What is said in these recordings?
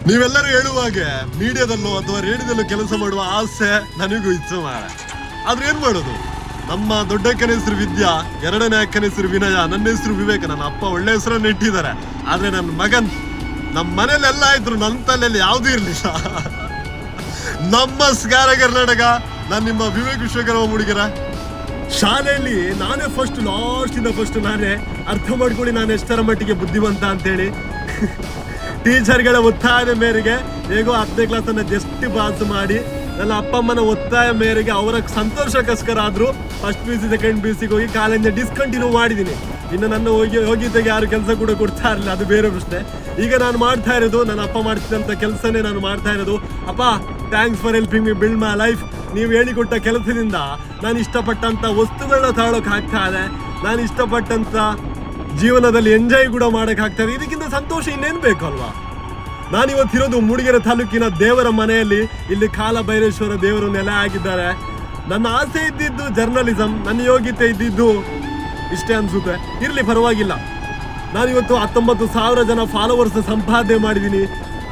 ನೀವೆಲ್ಲರೂ ಹೇಳುವಾಗ ಮೀಡಿಯಾದಲ್ಲೋ ಅಥವಾ ರೇಡಿಯೋದಲ್ಲೋ ಕೆಲಸ ಮಾಡುವ ಆಸೆ ನನಗೂ ಇತ್ತು ಮಾರ. ಆದ್ರೆ ಏನ್ ಮಾಡೋದು, ನಮ್ಮ ದೊಡ್ಡ ಅಕ್ಕನ ಹೆಸರು ವಿದ್ಯಾ, ಎರಡನೇ ಅಕ್ಕನ ಹೆಸರು ವಿನಯ, ನನ್ನ ಹೆಸರು ವಿವೇಕ. ನನ್ನ ಅಪ್ಪ ಒಳ್ಳೆ ಹೆಸರನ್ನು ಇಟ್ಟಿದ್ದಾರೆ. ಆದ್ರೆ ನನ್ನ ಮಗನ್ ನಮ್ಮ ಮನೇಲೆಲ್ಲ ಇದ್ರು, ನನ್ನ ತಲೆಯಲ್ಲಿ ಯಾವುದೂ ಇರಲಿಲ್ಲ. ನಮಸ್ಕಾರ ಕರ್ನಾಟಕ, ನಾನು ನಿಮ್ಮ ವಿವೇಕ್ ವಿಶ್ವಕರ್ಮ ಹುಡುಗರ. ಶಾಲೆಯಲ್ಲಿ ನಾನೇ ಫಸ್ಟ್, ಲಾಸ್ಟ್ ಇಂದ ಫಸ್ಟ್ ನಾನೇ. ಅರ್ಥ ಮಾಡ್ಕೊಳ್ಳಿ ನಾನು ಎಷ್ಟರ ಮಟ್ಟಿಗೆ ಬುದ್ಧಿವಂತ ಅಂತೇಳಿ. ಟೀಚರ್ಗಳ ಒತ್ತಾಯದ ಮೇರೆಗೆ ಹೇಗೋ 10ನೇ ಕ್ಲಾಸನ್ನು ಜಸ್ಟ್ ಪಾಸ್ ಮಾಡಿ, ನನ್ನ ಅಪ್ಪ ಅಮ್ಮನ ಒತ್ತಾಯ ಮೇರೆಗೆ ಅವರ ಸಂತೋಷಕ್ಕೋಸ್ಕರ ಆದರೂ first P U C second P U ಸಿಗೆ ಹೋಗಿ ಕಾಲೇಜಿನ ಡಿಸ್ಕಂಟಿನ್ಯೂ ಮಾಡಿದ್ದೀನಿ. ಇನ್ನು ನನ್ನ ಯೋಗ್ಯತೆಗೆ ಯಾರು ಕೆಲಸ ಕೂಡ ಕೊಡ್ತಾ ಇರಲಿಲ್ಲ, ಅದು ಬೇರೆ ಪ್ರಶ್ನೆ. ಈಗ ನಾನು ಮಾಡ್ತಾ ಇರೋದು ನನ್ನ ಅಪ್ಪ ಮಾಡ್ತಿದ್ದಂಥ ಕೆಲಸನೇ ನಾನು ಮಾಡ್ತಾ ಇರೋದು. ಅಪ್ಪ, thanks for helping me build my life. ನೀವು ಹೇಳಿಕೊಟ್ಟ ಕೆಲಸದಿಂದ ನಾನು ಇಷ್ಟಪಟ್ಟಂಥ ವಸ್ತುಗಳನ್ನ ತಗೊಳ್ಳೋಕೆ ಆಗ್ತಾ ಇದೆ, ನಾನು ಇಷ್ಟಪಟ್ಟಂಥ ಜೀವನದಲ್ಲಿ ಎಂಜಾಯ್ ಕೂಡ ಮಾಡೋಕ್ಕಾಗ್ತದೆ. ಇದಕ್ಕಿಂತ ಸಂತೋಷ ಇನ್ನೇನು ಬೇಕು ಅಲ್ವಾ? ನಾನಿವತ್ತಿರೋದು ಮೂಡಿಗೆರೆ ತಾಲೂಕಿನ ದೇವರ ಮನೆಯಲ್ಲಿ. ಇಲ್ಲಿ ಕಾಲಭೈರೇಶ್ವರ ದೇವರು ನೆಲೆ ಆಗಿದ್ದಾರೆ. ನನ್ನ ಆಸೆ ಇದ್ದಿದ್ದು ಜರ್ನಲಿಸಮ್, ನನ್ನ ಯೋಗ್ಯತೆ ಇದ್ದಿದ್ದು ಇಷ್ಟೇ ಅನಿಸುತ್ತೆ. ಇರಲಿ, ಪರವಾಗಿಲ್ಲ. ನಾನಿವತ್ತು 19,000 ಜನ ಫಾಲೋವರ್ಸ್ ಸಂಪಾದನೆ ಮಾಡಿದ್ದೀನಿ.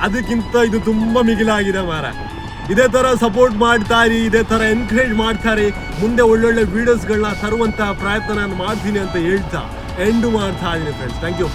ಅದಕ್ಕಿಂತ ಇದು ತುಂಬ ಮಿಗಿಲಾಗಿದೆ ಮಾರ. ಇದೇ ಥರ ಸಪೋರ್ಟ್ ಮಾಡ್ತಾ ಇರಿ, ಇದೇ ಥರ ಎನ್ಕರೇಜ್ ಮಾಡ್ತಾ ಇರಿ. ಮುಂದೆ ಒಳ್ಳೊಳ್ಳೆ ವೀಡಿಯೋಸ್ಗಳನ್ನ ತರುವಂತಹ ಪ್ರಯತ್ನ ನಾನು ಮಾಡ್ತೀನಿ ಅಂತ ಹೇಳ್ತಾ ಎಂಡು ಮಾಡ್ತಾ ಇದ್ದೀನಿ ಫ್ರೆಂಡ್ಸ್. Thank you.